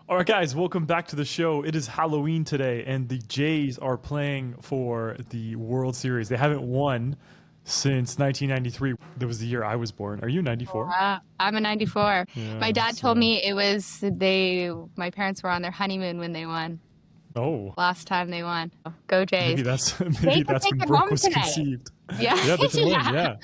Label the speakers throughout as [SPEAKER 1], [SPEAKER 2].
[SPEAKER 1] All right, guys, welcome back to the show. It is Halloween today, and the Jays are playing for the World Series. They haven't won since 1993. That was the year I was born. Are you 94?
[SPEAKER 2] I'm a 94. My
[SPEAKER 1] Yeah,
[SPEAKER 2] dad told
[SPEAKER 1] so.
[SPEAKER 2] me my parents were on their honeymoon when they won.
[SPEAKER 1] Oh,
[SPEAKER 2] Last time they won. Go Jays.
[SPEAKER 1] maybe that's
[SPEAKER 2] They
[SPEAKER 1] maybe
[SPEAKER 2] could
[SPEAKER 1] that's
[SPEAKER 2] take
[SPEAKER 1] when
[SPEAKER 2] it
[SPEAKER 1] Brooke
[SPEAKER 2] home
[SPEAKER 1] was
[SPEAKER 2] tonight.
[SPEAKER 1] conceived.
[SPEAKER 2] Yeah.
[SPEAKER 1] Yeah, they can win.
[SPEAKER 2] Yeah.
[SPEAKER 1] Yeah,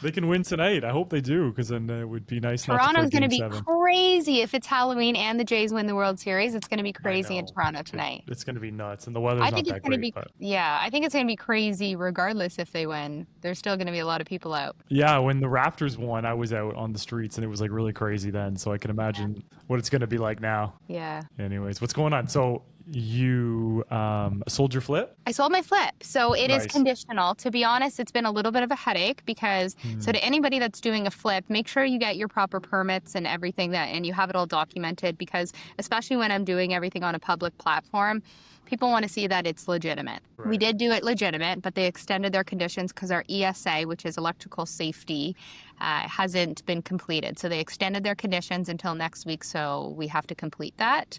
[SPEAKER 1] they can win tonight. I hope they do, because then it would be nice not to play
[SPEAKER 2] Toronto's going to
[SPEAKER 1] Game
[SPEAKER 2] be
[SPEAKER 1] 7.
[SPEAKER 2] crazy if it's Halloween and the Jays win the World Series. It's going to be
[SPEAKER 1] I
[SPEAKER 2] crazy in
[SPEAKER 1] know.
[SPEAKER 2] Toronto tonight.
[SPEAKER 1] It's going to be nuts, and the weather's
[SPEAKER 2] I
[SPEAKER 1] not
[SPEAKER 2] think it's
[SPEAKER 1] that
[SPEAKER 2] going to
[SPEAKER 1] great,
[SPEAKER 2] be,
[SPEAKER 1] but
[SPEAKER 2] yeah, I think it's going to be crazy regardless if they win. There's still going to be a lot of people out.
[SPEAKER 1] yeah, when the Raptors won, I was out on the streets, and it was like really crazy then. So I can imagine what it's going to be like now.
[SPEAKER 2] Yeah.
[SPEAKER 1] Anyways, what's going on? So you sold your flip?
[SPEAKER 2] I sold my flip. So it is
[SPEAKER 1] Nice.
[SPEAKER 2] conditional. To be honest, it's been a little bit of a headache because, so
[SPEAKER 1] Hmm.
[SPEAKER 2] to anybody that's doing a flip, make sure you get your proper permits and everything and you have it all documented because, especially when I'm doing everything on a public platform, people want to see that it's legitimate. We
[SPEAKER 1] Right.
[SPEAKER 2] did do it legitimate, but they extended their conditions because our ESA, which is electrical safety, hasn't been completed. So they extended their conditions until next week. So we have to complete that.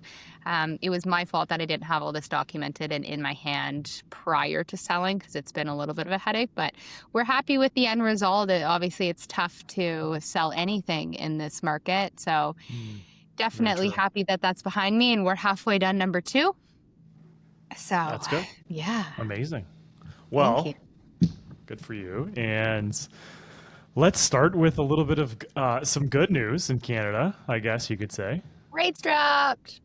[SPEAKER 2] It was my fault that I didn't have all this documented and in my hand prior to selling because it's been a little bit of a headache. But we're happy with the end result. Obviously, it's tough to sell anything in this market. So
[SPEAKER 1] Hmm.
[SPEAKER 2] definitely
[SPEAKER 1] true.
[SPEAKER 2] happy that that's behind me and we're halfway done number 2. So,
[SPEAKER 1] That's good.
[SPEAKER 2] yeah,
[SPEAKER 1] Amazing.
[SPEAKER 2] thank you.
[SPEAKER 1] Well, good for you. And let's start with a little bit of some good news in Canada, I guess you could say.
[SPEAKER 2] Rates dropped.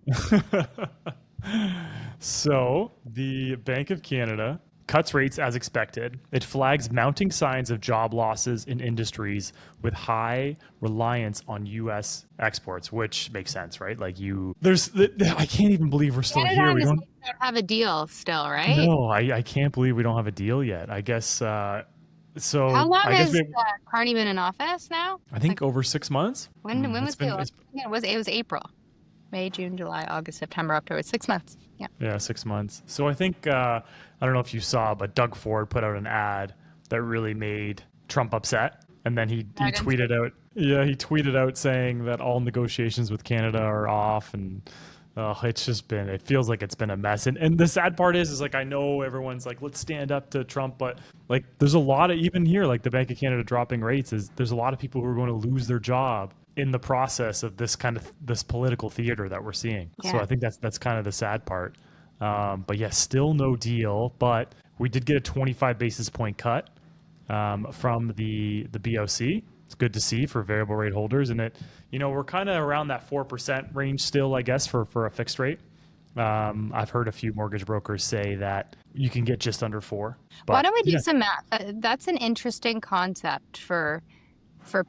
[SPEAKER 1] So, the Bank of Canada cuts rates as expected. It flags mounting signs of job losses in industries with high reliance on US exports, which makes sense, right? Like I can't even believe we're still
[SPEAKER 2] Canada
[SPEAKER 1] here.
[SPEAKER 2] and
[SPEAKER 1] We
[SPEAKER 2] the
[SPEAKER 1] don't
[SPEAKER 2] States don't have a deal still, right?
[SPEAKER 1] No, I can't believe we don't have a deal yet. I guess
[SPEAKER 2] How
[SPEAKER 1] so
[SPEAKER 2] long
[SPEAKER 1] I guess
[SPEAKER 2] has
[SPEAKER 1] we
[SPEAKER 2] Carney been in office now?
[SPEAKER 1] I
[SPEAKER 2] Like
[SPEAKER 1] think over 6 months.
[SPEAKER 2] when
[SPEAKER 1] It's
[SPEAKER 2] was the
[SPEAKER 1] been
[SPEAKER 2] election?
[SPEAKER 1] it's
[SPEAKER 2] Yeah, it was April. May, June, July, August, September, October. 6 months. Yeah.
[SPEAKER 1] Yeah, 6 months. So I think I don't know if you saw, but Doug Ford put out an ad that really made Trump upset, and then he
[SPEAKER 2] I didn't see.
[SPEAKER 1] tweeted out, yeah, he tweeted out saying that all negotiations with Canada are off, and it feels like it's been a mess. And the sad part is like I know everyone's like, let's stand up to Trump, but like there's a lot of, even here, like the Bank of Canada dropping rates, there's a lot of people who are going to lose their job in the process of this political theater that we're seeing. So
[SPEAKER 2] Yeah.
[SPEAKER 1] I think that's kind of the sad part. But yeah, still no deal. But we did get a 25 basis point cut from the BOC. It's good to see for variable rate holders, and we're kind of around that 4% range still, I guess, for a fixed rate. I've heard a few mortgage brokers say that you can get just under 4.
[SPEAKER 2] Why
[SPEAKER 1] But
[SPEAKER 2] don't we do
[SPEAKER 1] yeah,
[SPEAKER 2] some math? That's an interesting concept for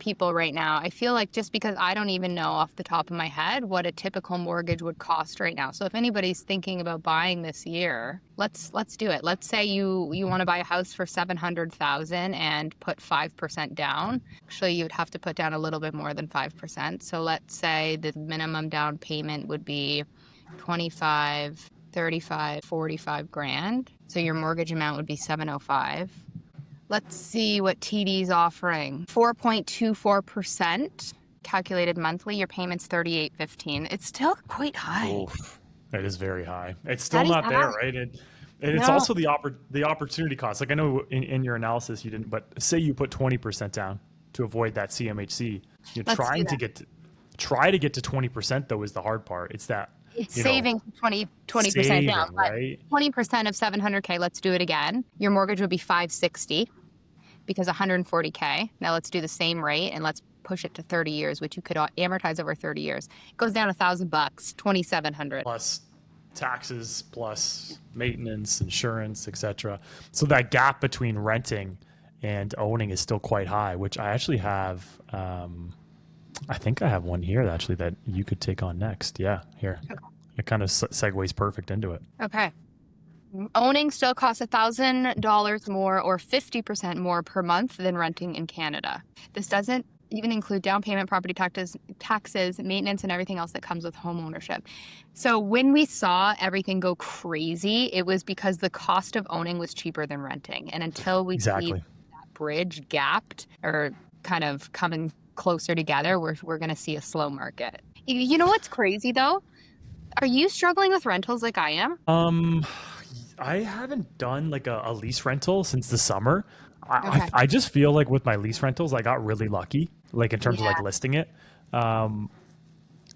[SPEAKER 2] people right now. I feel like just because I don't even know off the top of my head what a typical mortgage would cost right now. So if anybody's thinking about buying this year, let's do it. Let's say you want to buy a house for 700,000 and put 5% down. Actually, you'd have to put down a little bit more than 5%. So let's say the minimum down payment would be 25, 35, 45 grand. So your mortgage amount would be 705. Let's see what TD's offering. 4.24% calculated monthly. Your payment's 38.15. It's still quite high.
[SPEAKER 1] oof, it is very high. It's still
[SPEAKER 2] That is
[SPEAKER 1] not there,
[SPEAKER 2] high.
[SPEAKER 1] right? And it's
[SPEAKER 2] No,
[SPEAKER 1] also the opportunity cost. Like I know in your analysis you didn't, but say you put 20% down to avoid that CMHC. You're
[SPEAKER 2] let's do
[SPEAKER 1] trying to
[SPEAKER 2] that.
[SPEAKER 1] get to 20% though is the hard part. It's that,
[SPEAKER 2] It's
[SPEAKER 1] you know,
[SPEAKER 2] saving 20% down,
[SPEAKER 1] saving,
[SPEAKER 2] but
[SPEAKER 1] right?
[SPEAKER 2] 20% of 700K, let's do it again. Your mortgage would be 560 because 140K. Now let's do the same rate and let's push it to 30 years, which you could amortize over 30 years. It goes down $1,000, 2,700.
[SPEAKER 1] Plus taxes, plus maintenance, insurance, etc. So that gap between renting and owning is still quite high, which I actually have. I think I have one here actually that you could take on next. Yeah, here. It kind of segues perfect into it.
[SPEAKER 2] Okay. Owning still costs $1,000 more or 50% more per month than renting in Canada. This doesn't even include down payment, property taxes, maintenance, and everything else that comes with home ownership. So when we saw everything go crazy, it was because the cost of owning was cheaper than renting. And until we see
[SPEAKER 1] Exactly.
[SPEAKER 2] that bridge gapped or kind of coming closer together, we're going to see a slow market. You know what's crazy though? Are you struggling with rentals like I am?
[SPEAKER 1] Um, I haven't done like a lease rental since the summer.
[SPEAKER 2] Okay.
[SPEAKER 1] I just feel like with my lease rentals, I got really lucky, like in terms of like
[SPEAKER 2] Yeah.
[SPEAKER 1] listing it. Um,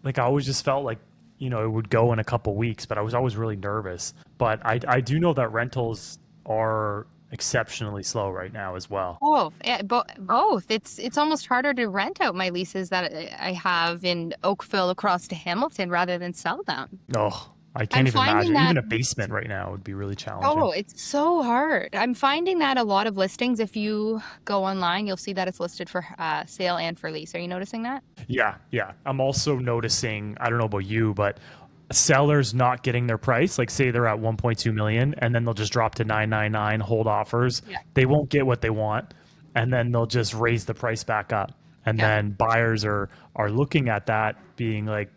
[SPEAKER 1] like I always just felt like, it would go in a couple weeks, but I was always really nervous. But I do know that rentals are exceptionally slow right now as well.
[SPEAKER 2] Both. Both. It's almost harder to rent out my leases that I have in Oakville across to Hamilton rather than sell them.
[SPEAKER 1] Oh, I
[SPEAKER 2] I'm
[SPEAKER 1] can't even
[SPEAKER 2] finding
[SPEAKER 1] imagine.
[SPEAKER 2] that
[SPEAKER 1] Even a basement right now would be really challenging.
[SPEAKER 2] Oh, it's so hard. I'm finding that a lot of listings, if you go online, you'll see that it's listed for sale and for lease. Are you noticing that?
[SPEAKER 1] Yeah, yeah. I'm also noticing, I don't know about you, but sellers not getting their price, like say they're at 1.2 million and then they'll just drop to 999 hold offers.
[SPEAKER 2] Yeah.
[SPEAKER 1] They won't get what they want and then they'll just raise the price back up. And
[SPEAKER 2] Yeah.
[SPEAKER 1] then buyers are looking at that being like,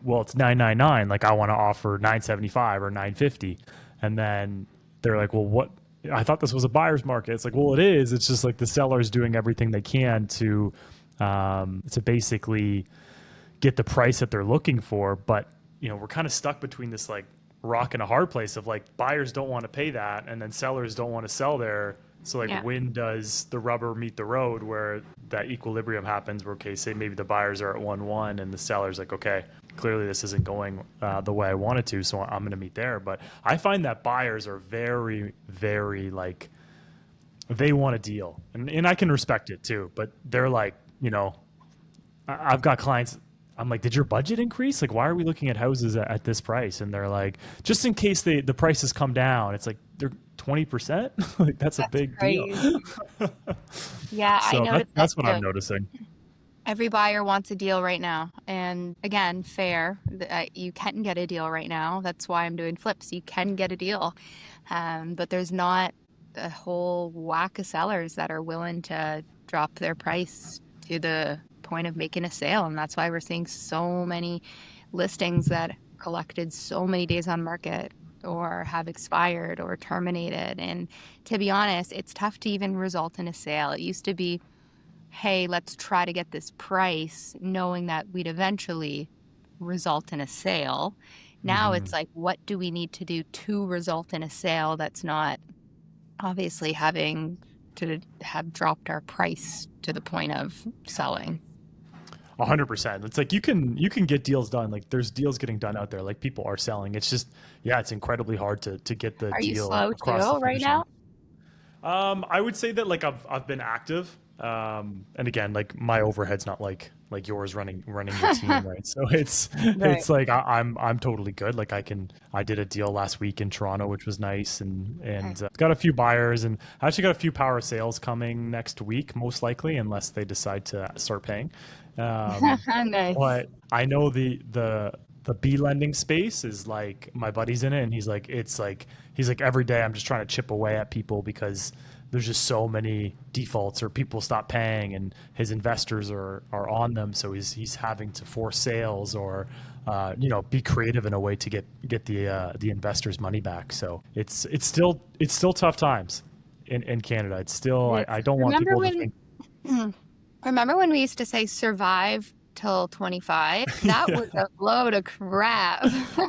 [SPEAKER 1] well, it's 999, like I want to offer 975 or 950. And then they're like, well, what, I thought this was a buyer's market. It's like, well, it is. It's just like the seller's doing everything they can to basically get the price that they're looking for. But we're kind of stuck between this like rock and a hard place of like buyers don't want to pay that, and then sellers don't want to sell there. So like,
[SPEAKER 2] Yeah.
[SPEAKER 1] when does the rubber meet the road where that equilibrium happens? Where okay, say maybe the buyers are at 1-1 and the seller's like, okay, clearly this isn't going the way I wanted to, so I'm going to meet there. But I find that buyers are very, very like they want a deal, and I can respect it too. But they're like, I've got clients. I'm like, did your budget increase? Like, why are we looking at houses at this price? And they're like, just in case the prices come down. It's like they're 20%. Like that's a
[SPEAKER 2] That's
[SPEAKER 1] big deal.
[SPEAKER 2] crazy. Yeah, I
[SPEAKER 1] So
[SPEAKER 2] noticed that
[SPEAKER 1] that's what I'm
[SPEAKER 2] too.
[SPEAKER 1] noticing.
[SPEAKER 2] Every buyer wants a deal right now. And again, fair. You can get a deal right now. That's why I'm doing flips. You can get a deal. But there's not a whole whack of sellers that are willing to drop their price to the point of making a sale. And that's why we're seeing so many listings that collected so many days on market or have expired or terminated. And to be honest, it's tough to even result in a sale. It used to be, hey, let's try to get this price, knowing that we'd eventually result in a sale. Now
[SPEAKER 1] Hmm.
[SPEAKER 2] it's like, what do we need to do to result in a sale that's not obviously having to have dropped our price to the point of selling?
[SPEAKER 1] 100%. It's like you can get deals done. Like there's deals getting done out there. Like people are selling. It's just yeah, it's incredibly hard to get the
[SPEAKER 2] Are you
[SPEAKER 1] deal
[SPEAKER 2] slow
[SPEAKER 1] across the
[SPEAKER 2] too right
[SPEAKER 1] finish line.
[SPEAKER 2] now?
[SPEAKER 1] I would say that like I've been active. And again, like my overhead's not like yours running your team, right? So it's
[SPEAKER 2] Right.
[SPEAKER 1] it's like I'm totally good. Like I did a deal last week in Toronto, which was nice, and
[SPEAKER 2] Okay.
[SPEAKER 1] got a few buyers, and I actually got a few power sales coming next week, most likely, unless they decide to start paying. Um,
[SPEAKER 2] Nice.
[SPEAKER 1] but I know the B lending space is like my buddy's in it, and he's like every day I'm just trying to chip away at people because there's just so many defaults or people stop paying, and his investors are on them, so he's having to force sales or be creative in a way to get the investors' money back. So it's still tough times in Canada. It's still I don't want
[SPEAKER 2] Remember
[SPEAKER 1] people to
[SPEAKER 2] when
[SPEAKER 1] think.
[SPEAKER 2] remember when we used to say survive till 25? That
[SPEAKER 1] Yeah.
[SPEAKER 2] was a load of crap.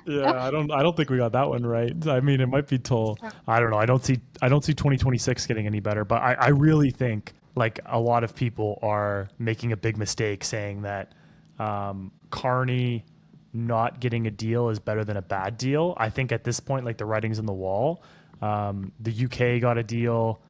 [SPEAKER 1] Yeah, I don't think we got that one right. I mean, it might be till I don't know. I don't see 2026 getting any better, but I really think like a lot of people are making a big mistake saying that Carney not getting a deal is better than a bad deal. I think at this point, like the writing's on the wall. The UK got a deal.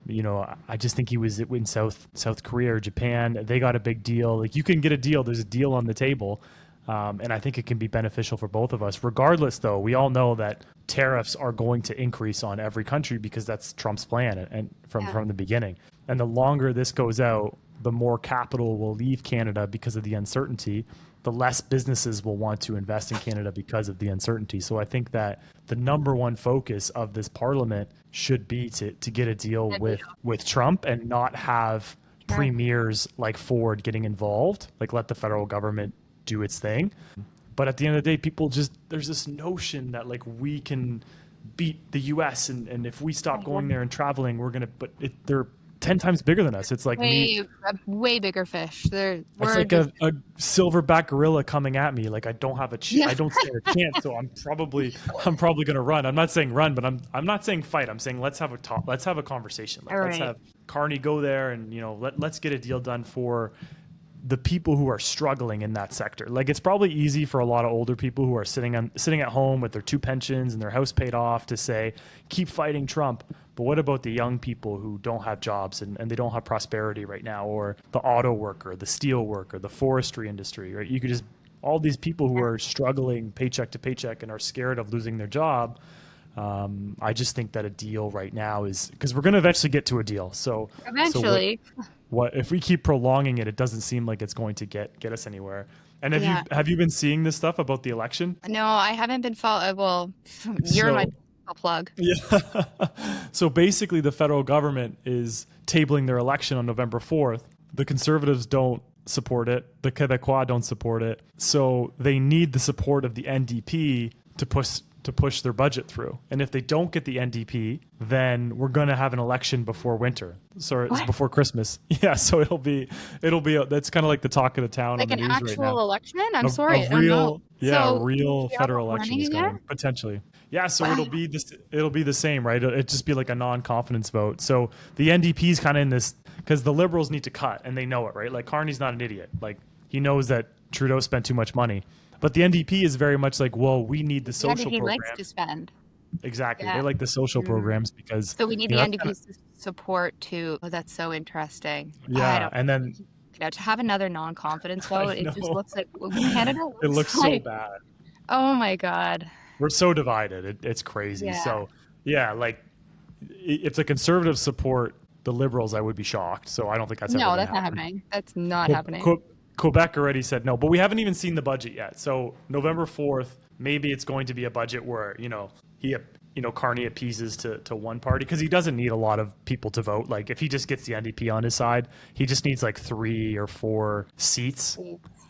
[SPEAKER 1] I just think he was in South Korea or Japan. They got a big deal. Like you can get a deal. There's a deal on the table. And I think it can be beneficial for both of us. Regardless, though, we all know that tariffs are going to increase on every country because that's Trump's plan and from,
[SPEAKER 2] Yeah.
[SPEAKER 1] from the beginning. And the longer this goes out, the more capital will leave Canada because of the uncertainty. The less businesses will want to invest in Canada because of the uncertainty. So I think that the number one focus of this parliament should be to get a deal
[SPEAKER 2] Good deal.
[SPEAKER 1] with Trump and not have
[SPEAKER 2] Sure.
[SPEAKER 1] premiers like Ford getting involved, like let the federal government do its thing. But at the end of the day, people just there's this notion that like we can beat the US and if we stop going there and traveling, we're gonna they're 10 times bigger than us. It's like me.
[SPEAKER 2] Way bigger fish.
[SPEAKER 1] It's like a silverback gorilla coming at me. Like I don't have I don't stand a chance. So I'm probably gonna run. I'm not saying run, but I'm not saying fight. I'm saying let's have a talk. Let's have a conversation. Like let's have Carney go there and let's get a deal done for the people who are struggling in that sector. Like it's probably easy for a lot of older people who are sitting at home with their 2 pensions and their house paid off to say, keep fighting Trump. But what about the young people who don't have jobs and they don't have prosperity right now, or the auto worker, the steel worker, the forestry industry, right? You could just, all these people who are struggling paycheck to paycheck and are scared of losing their job. I just think that a deal right now is, because we're going to eventually get to a deal. So
[SPEAKER 2] eventually,
[SPEAKER 1] what if we keep prolonging it? It doesn't seem like it's going to get us anywhere. And have you been seeing this stuff about the election?
[SPEAKER 2] No, I haven't been following. Well, you're my plug.
[SPEAKER 1] Yeah. So basically, the federal government is tabling their election on November 4th. The Conservatives don't support it. The Québécois don't support it. So they need the support of the NDP to push their budget through. And if they don't get the NDP, then we're going to have an election before winter. Sorry, it's before Christmas. Yeah, so it'll be that's kind of like the talk of the town
[SPEAKER 2] like
[SPEAKER 1] on the
[SPEAKER 2] an
[SPEAKER 1] news right now.
[SPEAKER 2] actual election? I'm sorry.
[SPEAKER 1] A real,
[SPEAKER 2] so,
[SPEAKER 1] a real federal election is coming, potentially. Yeah, so it'll be the same, right? It'll just be like a non-confidence vote. So the NDP is kind of in this, because the Liberals need to cut, and they know it, right? Like Carney's not an idiot. Like he knows that Trudeau spent too much money. But the NDP is very much like, well, we need the social programs.
[SPEAKER 2] He likes to spend.
[SPEAKER 1] Exactly. Yeah. They like the social programs because...
[SPEAKER 2] So we need the NDP's support to... Oh, that's so interesting.
[SPEAKER 1] Yeah, and then...
[SPEAKER 2] to have another non-confidence vote, it just looks like... Canada looks
[SPEAKER 1] it looks so bad.
[SPEAKER 2] Oh, my God.
[SPEAKER 1] We're so divided. It's crazy.
[SPEAKER 2] Yeah.
[SPEAKER 1] So, yeah, like, if the Conservatives support the Liberals, I would be shocked. So I don't think that's
[SPEAKER 2] not happening. That's not happening.
[SPEAKER 1] Quebec already said no, but we haven't even seen the budget yet. So November 4th, maybe it's going to be a budget where, Carney appeases to one party, because he doesn't need a lot of people to vote. Like if he just gets the NDP on his side, he just needs like 3 or 4 seats,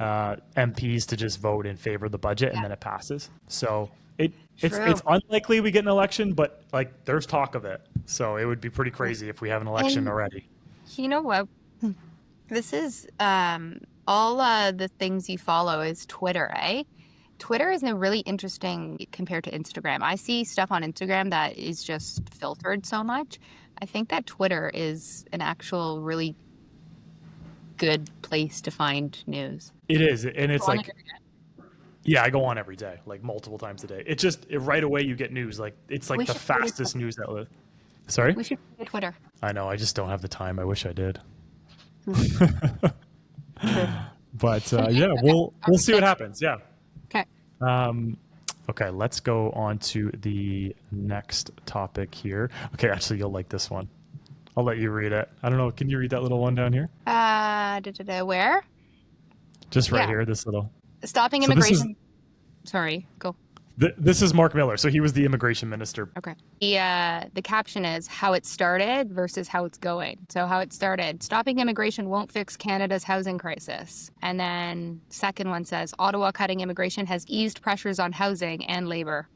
[SPEAKER 1] MPs to just vote in favor of the budget, and then it passes. So it's unlikely we get an election, but like there's talk of it. So it would be pretty crazy if we have an election already.
[SPEAKER 2] You know what? This is all the things you follow is Twitter, eh? Twitter is really interesting compared to Instagram. I see stuff on Instagram that is just filtered so much. I think that Twitter is an actual really good place to find news.
[SPEAKER 1] It is, and it's like... Yeah, I go on every day, like multiple times a day. It just right away you get news. Like it's like the fastest news outlet. Sorry?
[SPEAKER 2] We should get Twitter.
[SPEAKER 1] I know, I just don't have the time. I wish I did. But yeah, we'll see what happens. Yeah.
[SPEAKER 2] Okay.
[SPEAKER 1] Okay, let's go on to the next topic here. Okay, actually, you'll like this one. I'll let you read it. I don't know. Can you read that little one down here?
[SPEAKER 2] Where?
[SPEAKER 1] Just right here. This little.
[SPEAKER 2] Stopping immigration. Sorry, go.
[SPEAKER 1] This is Mark Miller. So he was the immigration minister.
[SPEAKER 2] Okay. The caption is how it started versus how it's going. So how it started, stopping immigration won't fix Canada's housing crisis. And then second one says Ottawa cutting immigration has eased pressures on housing and labor.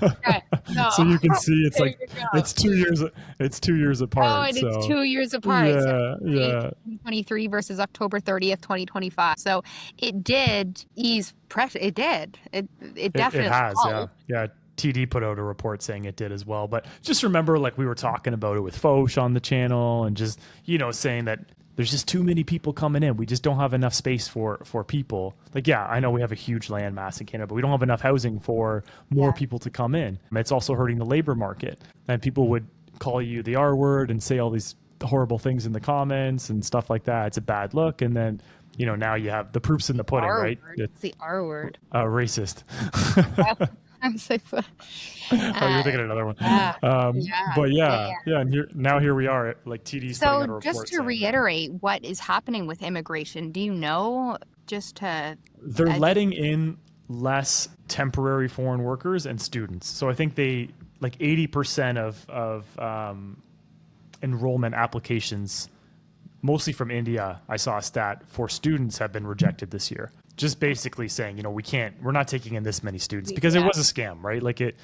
[SPEAKER 2] Okay. No.
[SPEAKER 1] So you can see it's like it's 2 years. It's 2 years apart.
[SPEAKER 2] Oh, and it's 2 years apart.
[SPEAKER 1] Yeah,
[SPEAKER 2] so
[SPEAKER 1] yeah.
[SPEAKER 2] 2023 versus October 30th, 2025. So it did ease pressure. It did. It definitely
[SPEAKER 1] it has.
[SPEAKER 2] helped.
[SPEAKER 1] Yeah. TD put out a report saying it did as well. But just remember, like we were talking about it with Foch on the channel, and just saying that there's just too many people coming in. We just don't have enough space for people. Like, yeah, I know we have a huge land mass in Canada, but we don't have enough housing for more people to come in. It's also hurting the labor market. And people would call you the R word and say all these horrible things in the comments and stuff like that. It's a bad look. And then, now you have the proof's in the pudding, right?
[SPEAKER 2] It's the R word.
[SPEAKER 1] Racist.
[SPEAKER 2] I was like,
[SPEAKER 1] oh, you're thinking another one. But and here we are, like TD's putting out a report.
[SPEAKER 2] So just to reiterate, what is happening with immigration? Do you know?
[SPEAKER 1] They're letting in less temporary foreign workers and students. So I think they like 80% of enrollment applications, mostly from India. I saw a stat for students have been rejected this year. Just basically saying, we're not taking in this many students because it was a scam, right? Like it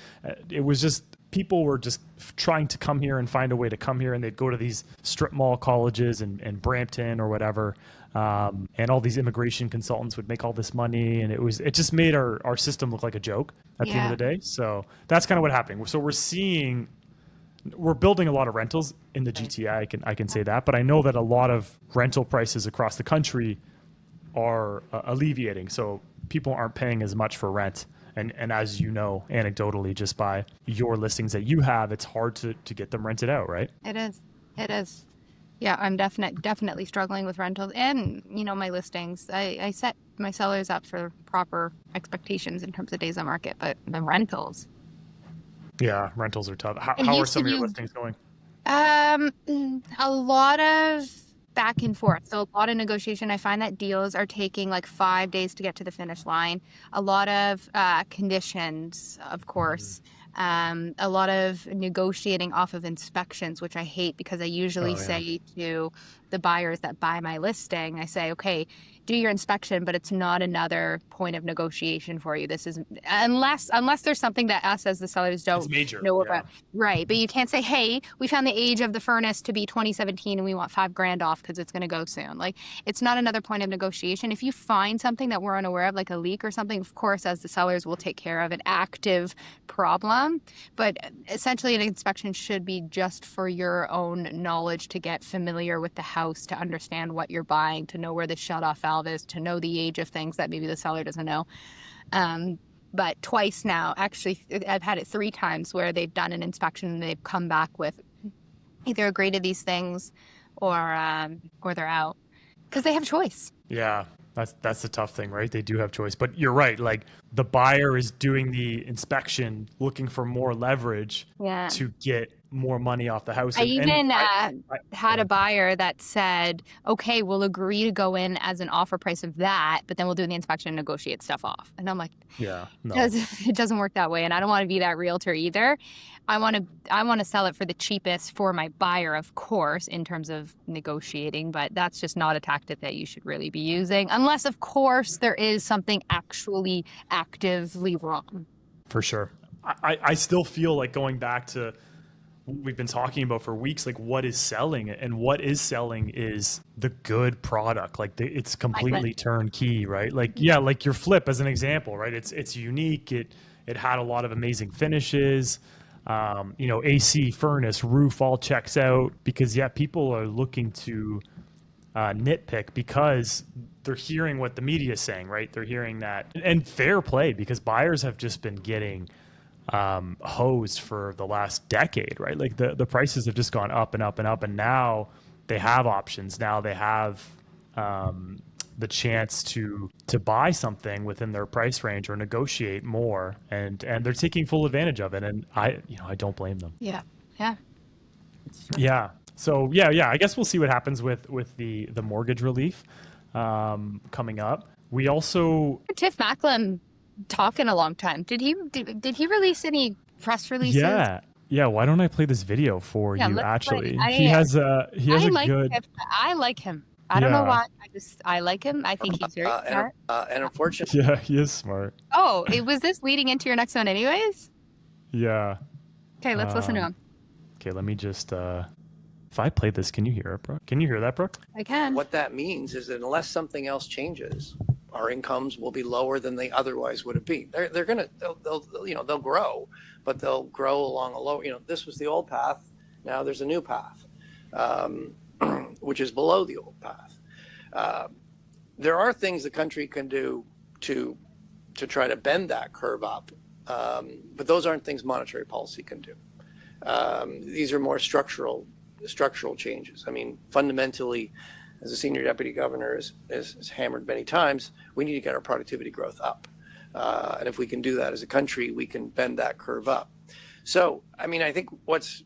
[SPEAKER 1] was just people were just trying to come here and find a way to come here, and they'd go to these strip mall colleges in Brampton or whatever. And all these immigration consultants would make all this money, and it just made our system look like a joke at the end of the day. So that's kind of what happened. So we're building a lot of rentals in the GTA. I can say that, but I know that a lot of rental prices across the country are alleviating. So people aren't paying as much for rent. And as you know, anecdotally, just by your listings that you have, it's hard to get them rented out, right?
[SPEAKER 2] It is. It is. Yeah, I'm definitely struggling with rentals and, my listings. I set my sellers up for proper expectations in terms of days on market, but the rentals.
[SPEAKER 1] Yeah, rentals are tough. How are some of your listings going?
[SPEAKER 2] A lot of back and forth. So a lot of negotiation. I find that deals are taking like 5 days to get to the finish line. A lot of conditions, of course. A lot of negotiating off of inspections, which I hate because I usually say to the buyers that buy my listing, I say, okay, do your inspection, but it's not another point of negotiation for you. This is unless there's something that us as the sellers don't know about. Right. But you can't say, hey, we found the age of the furnace to be 2017 and we want $5,000 off because it's going to go soon. Like, it's not another point of negotiation. If you find something that we're unaware of, like a leak or something, of course, as the sellers, we'll take care of an active problem. But essentially, an inspection should be just for your own knowledge, to get familiar with the house, to understand what you're buying, to know where the shutoff valve is, to know the age of things that maybe the seller doesn't know. But twice now, actually, I've had it 3 times where they've done an inspection and they've come back with either agree to these things or they're out because they have choice.
[SPEAKER 1] Yeah. That's the tough thing, right? They do have choice, but you're right. Like, the buyer is doing the inspection, looking for more leverage to get more money off the house.
[SPEAKER 2] I even had a buyer that said, okay, we'll agree to go in as an offer price of that, but then we'll do the inspection and negotiate stuff off. And I'm like, it doesn't work that way. And I don't want to be that realtor either. I want to sell it for the cheapest for my buyer, of course, in terms of negotiating, but that's just not a tactic that you should really be using, unless, of course, there is something actually actively wrong.
[SPEAKER 1] For sure. I still feel like going back to what we've been talking about for weeks, like what is selling, and what is selling is the good product. Like it's completely turnkey, right? Like, like your flip as an example, right? It's unique. It had a lot of amazing finishes. AC, furnace, roof, all checks out, because people are looking to nitpick because they're hearing what the media is saying, right? They're hearing that, and fair play, because buyers have just been getting hosed for the last decade, right? Like the prices have just gone up and up and up, and now they have options. Now they have the chance to buy something within their price range or negotiate more, and they're taking full advantage of it. And I don't blame them. Yeah. So I guess we'll see what happens with the mortgage relief coming up. We also
[SPEAKER 2] Tiff Macklem talk in a long time. Did he release any press releases?
[SPEAKER 1] Yeah. Why don't I play this video for you? Actually, he has a good.
[SPEAKER 2] I like him. I don't know why. I like him. I think he's very smart.
[SPEAKER 3] And unfortunately,
[SPEAKER 1] he is smart.
[SPEAKER 2] Oh, was this leading into your next one, anyways?
[SPEAKER 1] Yeah.
[SPEAKER 2] Okay, let's listen to him.
[SPEAKER 1] Okay, let me just. If I play this, can you hear it, Brooke? Can you hear that, Brooke?
[SPEAKER 2] I can.
[SPEAKER 3] What that means is that unless something else changes, our incomes will be lower than they otherwise would have been. They'll grow, but they'll grow along a low. This was the old path. Now there's a new path, which is below the old path. There are things the country can do to try to bend that curve up, but those aren't things monetary policy can do. These are more structural changes. I mean, fundamentally, as a senior deputy governor is hammered many times, we need to get our productivity growth up. And if we can do that as a country, we can bend that curve up. So, I mean, I think what's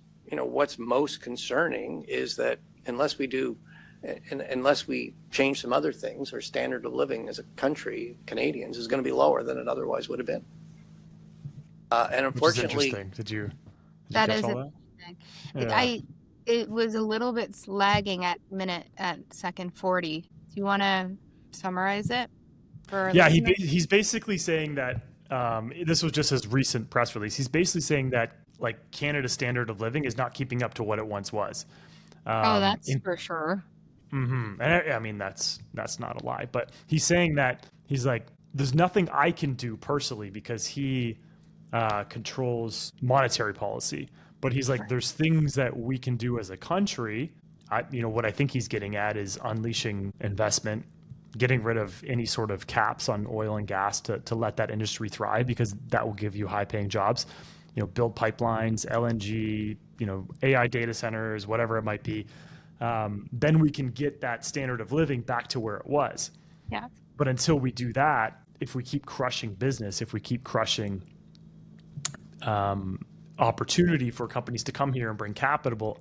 [SPEAKER 3] most concerning is that unless we change some other things, our standard of living as a country, Canadians, is going to be lower than it otherwise would have been. And unfortunately,
[SPEAKER 1] did you
[SPEAKER 2] that
[SPEAKER 1] catch
[SPEAKER 2] is
[SPEAKER 1] all that?
[SPEAKER 2] It was a little bit lagging at second 40. Do you want to summarize it?
[SPEAKER 1] He's basically saying that this was just his recent press release. He's basically saying that like Canada's standard of living is not keeping up to what it once was.
[SPEAKER 2] Oh, that's
[SPEAKER 1] In
[SPEAKER 2] for sure.
[SPEAKER 1] And I mean, that's not a lie, but he's saying that he's like, there's nothing I can do personally because he controls monetary policy. But he's like, there's things that we can do as a country. What I think he's getting at is unleashing investment, getting rid of any sort of caps on oil and gas to let that industry thrive, because that will give you high paying jobs. Build pipelines, LNG, AI data centers, whatever it might be. Then we can get that standard of living back to where it was.
[SPEAKER 2] Yeah.
[SPEAKER 1] But until we do that, if we keep crushing business, if we keep crushing opportunity for companies to come here and bring capital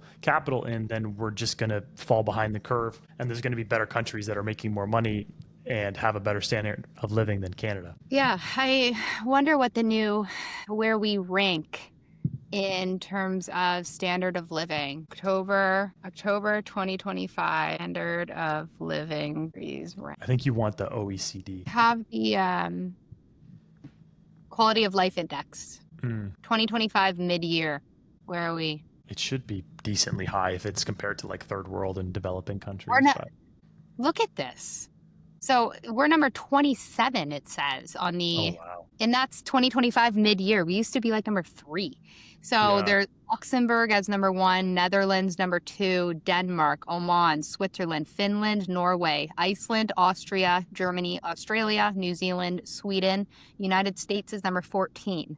[SPEAKER 1] in, then we're just going to fall behind the curve. And there's going to be better countries that are making more money and have a better standard of living than Canada.
[SPEAKER 2] Yeah, I wonder where we rank in terms of standard of living. October 2025, standard of living.
[SPEAKER 1] I think you want the OECD.
[SPEAKER 2] Have the quality of life index. 2025 mid-year. Where are we?
[SPEAKER 1] It should be decently high if it's compared to like third world and developing countries.
[SPEAKER 2] We're not, look at this. So we're number 27, it says on the, and that's 2025 mid-year. We used to be like number 3. So there's Luxembourg as number 1, Netherlands number 2, Denmark, Oman, Switzerland, Finland, Norway, Iceland, Austria, Germany, Australia, New Zealand, Sweden. United States is number 14.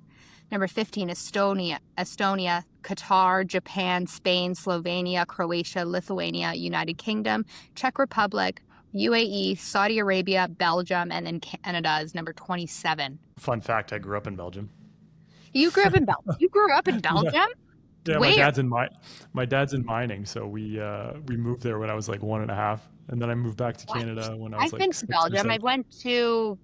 [SPEAKER 2] Number 15, Estonia, Qatar, Japan, Spain, Slovenia, Croatia, Lithuania, United Kingdom, Czech Republic, UAE, Saudi Arabia, Belgium, and then Canada is number 27.
[SPEAKER 1] Fun fact, I grew up in Belgium.
[SPEAKER 2] You grew up in Belgium? You grew up in Belgium?
[SPEAKER 1] Yeah, my dad's in mining, so we moved there when I was like 1.5, and then I moved back to Canada when I was
[SPEAKER 2] I've been to Belgium. I went to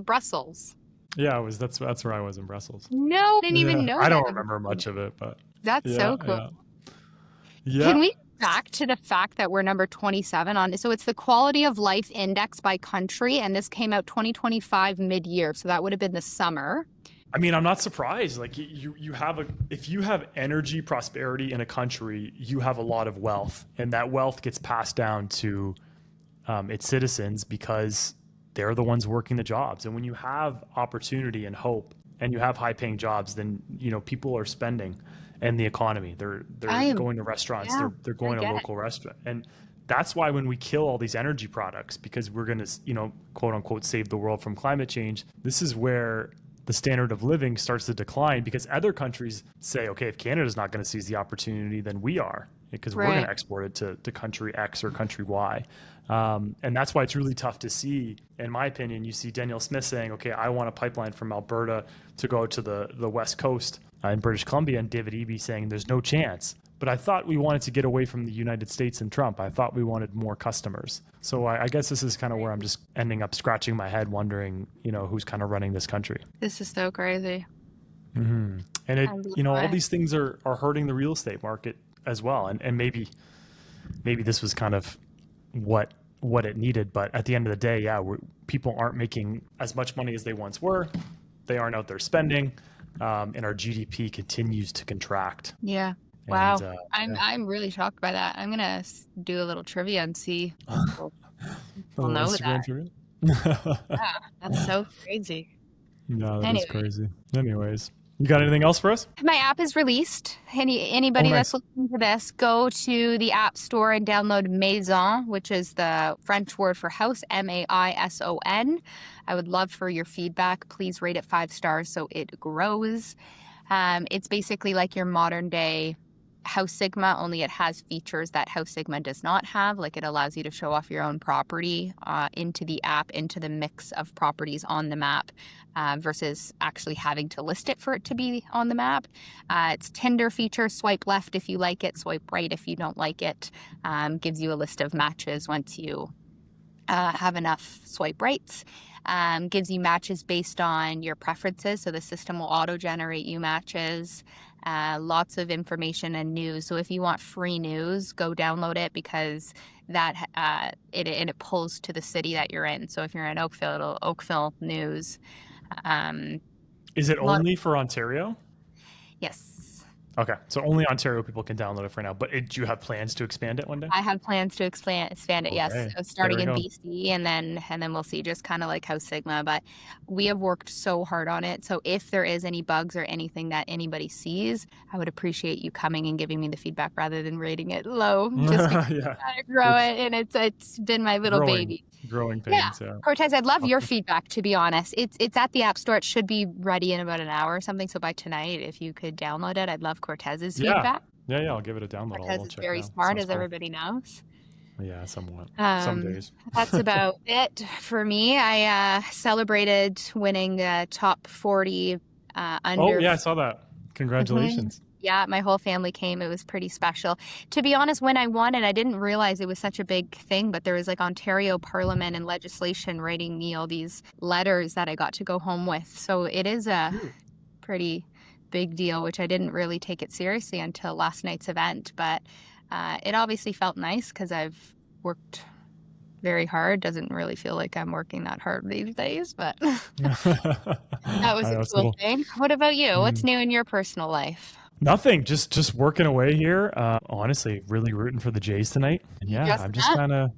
[SPEAKER 2] Brussels.
[SPEAKER 1] Yeah, that's where I was in Brussels.
[SPEAKER 2] No, didn't even know.
[SPEAKER 1] I don't remember much of it, but
[SPEAKER 2] that's so cool.
[SPEAKER 1] Yeah.
[SPEAKER 2] Can we back to the fact that we're number 27 on? So it's the quality of life index by country, and this came out 2025 mid-year, so that would have been the summer.
[SPEAKER 1] I mean, I'm not surprised. Like if you have energy prosperity in a country, you have a lot of wealth, and that wealth gets passed down to its citizens because they're the ones working the jobs. And when you have opportunity and hope and you have high paying jobs, then, people are spending and the economy, they're going to restaurants, they're going to local restaurants. And that's why when we kill all these energy products, because we're going to, quote unquote, save the world from climate change, this is where the standard of living starts to decline, because other countries say, okay, if Canada's not going to seize the opportunity, then we are, because we're going to export it to country X or country Y. And that's why it's really tough to see, in my opinion. You see Danielle Smith saying, okay, I want a pipeline from Alberta to go to the West Coast in British Columbia, and David Eby saying there's no chance. But I thought we wanted to get away from the United States and Trump. I thought we wanted more customers. So I guess this is kind of where I'm just ending up scratching my head, wondering, who's kind of running this country.
[SPEAKER 2] This is so crazy.
[SPEAKER 1] Mm-hmm. And it, all these things are hurting the real estate market as well. And maybe this was kind of what it needed. But at the end of the day, people aren't making as much money as they once were. They aren't out there spending, and our GDP continues to contract.
[SPEAKER 2] Yeah. Wow. I'm really shocked by that. I'm gonna do a little trivia and see. We'll know that. Yeah, that's so crazy.
[SPEAKER 1] No, that is crazy. Anyways. You got anything else for us?
[SPEAKER 2] My app is released. Anybody that's listening to this, go to the App Store and download Maison, which is the French word for house, Maison. I would love for your feedback. Please rate it 5 stars so it grows. It's basically like your modern day House Sigma, only it has features that House Sigma does not have. Like, it allows you to show off your own property into the app, into the mix of properties on the map, versus actually having to list it for it to be on the map. It's Tinder feature, swipe left if you like it, swipe right if you don't like it. Gives you a list of matches once you have enough swipe rights. Gives you matches based on your preferences, so the system will auto-generate you matches. Lots of information and news. So if you want free news, go download it, because that it pulls to the city that you're in. So if you're in Oakville, it'll Oakville news.
[SPEAKER 1] Is it only for Ontario?
[SPEAKER 2] Yes.
[SPEAKER 1] Okay, so only Ontario people can download it for now. But do you have plans to expand it one day?
[SPEAKER 2] I have plans to expand it. Yes,
[SPEAKER 1] Okay,
[SPEAKER 2] starting
[SPEAKER 1] there we
[SPEAKER 2] in
[SPEAKER 1] go.
[SPEAKER 2] BC, and then we'll see, just kind of like how Sigma. But we have worked so hard on it. So if there is any bugs or anything that anybody sees, I would appreciate you coming and giving me the feedback rather than rating it low. Just because
[SPEAKER 1] Yeah,
[SPEAKER 2] I grow
[SPEAKER 1] it's
[SPEAKER 2] it, and it's been my little
[SPEAKER 1] growing,
[SPEAKER 2] baby.
[SPEAKER 1] growing
[SPEAKER 2] Yeah,
[SPEAKER 1] pains. Yeah.
[SPEAKER 2] Cortez, I'd love your
[SPEAKER 1] Okay.
[SPEAKER 2] feedback. To be honest, it's at the App Store. It should be ready in about an hour or something. So by tonight, if you could download it, I'd love Cortez's
[SPEAKER 1] Yeah,
[SPEAKER 2] feedback.
[SPEAKER 1] yeah. I'll give it a download.
[SPEAKER 2] Cortez
[SPEAKER 1] I'll
[SPEAKER 2] is
[SPEAKER 1] check it
[SPEAKER 2] very
[SPEAKER 1] out.
[SPEAKER 2] smart,
[SPEAKER 1] Sounds
[SPEAKER 2] as
[SPEAKER 1] cool.
[SPEAKER 2] everybody knows.
[SPEAKER 1] Yeah, somewhat. Some
[SPEAKER 2] Um,
[SPEAKER 1] days.
[SPEAKER 2] that's about it for me. I celebrated winning the top 40
[SPEAKER 1] Oh
[SPEAKER 2] under.
[SPEAKER 1] yeah, I saw that.
[SPEAKER 2] Mhm.
[SPEAKER 1] Congratulations.
[SPEAKER 2] Yeah, my whole family came. It was pretty special. To be honest, when I won it, I didn't realize it was such a big thing, but there was like Ontario Parliament and legislation writing me all these letters that I got to go home with. So it is a
[SPEAKER 1] Cute.
[SPEAKER 2] pretty big deal, which I didn't really take it seriously until last night's event. But it obviously felt nice because I've worked very hard. Doesn't really feel like I'm working that hard these days, but that was
[SPEAKER 1] I
[SPEAKER 2] a
[SPEAKER 1] know it's a
[SPEAKER 2] cool
[SPEAKER 1] little.
[SPEAKER 2] thing. What about you? What's
[SPEAKER 1] Mm.
[SPEAKER 2] new in your personal life?
[SPEAKER 1] Nothing. Just working away here. Honestly, really rooting for the Jays tonight. And
[SPEAKER 2] You
[SPEAKER 1] yeah, I'm
[SPEAKER 2] dressing
[SPEAKER 1] just
[SPEAKER 2] up?
[SPEAKER 1] kind of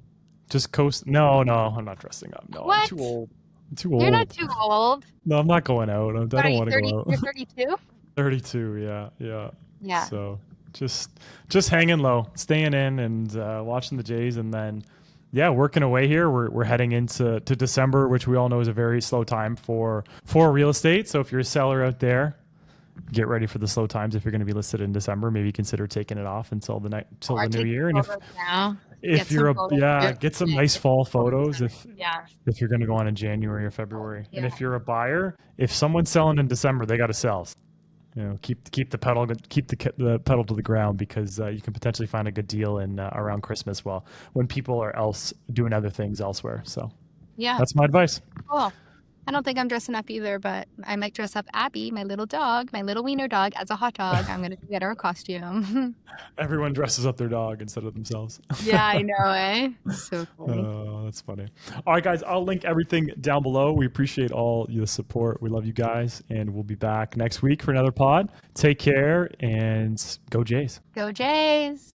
[SPEAKER 1] just coast. No, I'm not dressing up. No, I'm
[SPEAKER 2] What?
[SPEAKER 1] too old. I'm too
[SPEAKER 2] You're not
[SPEAKER 1] old.
[SPEAKER 2] too old.
[SPEAKER 1] No, I'm not going out. I
[SPEAKER 2] What are
[SPEAKER 1] don't
[SPEAKER 2] you,
[SPEAKER 1] want to
[SPEAKER 2] 30?
[SPEAKER 1] go out.
[SPEAKER 2] You're 32?
[SPEAKER 1] 32. Yeah, yeah.
[SPEAKER 2] Yeah.
[SPEAKER 1] So just hanging low, staying in, and watching the Jays, and then yeah, working away here. We're heading into December, which we all know is a very slow time for real estate. So if you're a seller out there, get ready for the slow times. If you're going to be listed in December, maybe consider taking it off until till
[SPEAKER 2] Or
[SPEAKER 1] the new
[SPEAKER 2] take
[SPEAKER 1] year. And
[SPEAKER 2] photos now. Get
[SPEAKER 1] if
[SPEAKER 2] some
[SPEAKER 1] you're a
[SPEAKER 2] photos.
[SPEAKER 1] yeah, get some nice fall photos
[SPEAKER 2] Yeah.
[SPEAKER 1] if you're going to go on in January or February. And
[SPEAKER 2] Yeah.
[SPEAKER 1] if you're a buyer, if someone's selling in December, they got to sell. You know, keep the the pedal to the ground, because you can potentially find a good deal in around Christmas, when people are else doing other things elsewhere. So
[SPEAKER 2] Yeah.
[SPEAKER 1] that's my advice.
[SPEAKER 2] Cool. I don't think I'm dressing up either, but I might dress up Abby, my little dog, my little wiener dog, as a hot dog. I'm going to get her a costume.
[SPEAKER 1] Everyone dresses up their dog instead of themselves.
[SPEAKER 2] Yeah, I know, eh? So funny.
[SPEAKER 1] Oh, that's funny. All right, guys, I'll link everything down below. We appreciate all your support. We love you guys, and we'll be back next week for another pod. Take care and go Jays.
[SPEAKER 2] Go Jays.